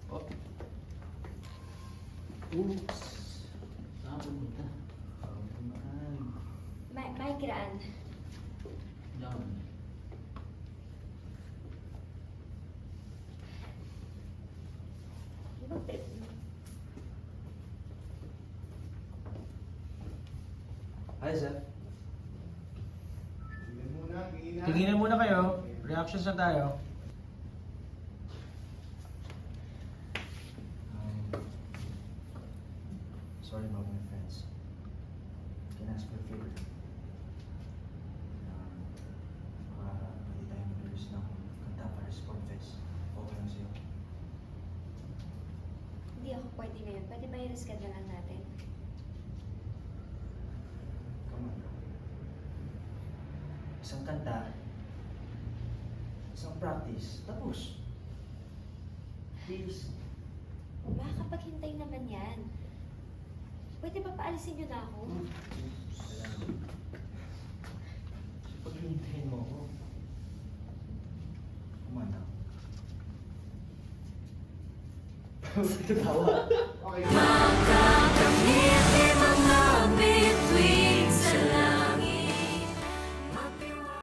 Oh. Oops. Saan pumunta? Migraine. Diyan. Hi, Sir. Tinginan muna kayo. Reactions na tayo. Sorry about my friends. Can I ask for a favor? Pwede tayo mag-rehearse ng kanta para sa Sport Fest. Okay lang sa'yo. Hindi ako pwede ngayon. Pwede ba i-reschedule lang natin? Come on. Isang kanta, isang practice, tapos. Please. Makakapaghintay naman yan. Pwede ba paalisin niyo na ako? Pag-hintayin mo ako. Come on now. Tawa. Okay.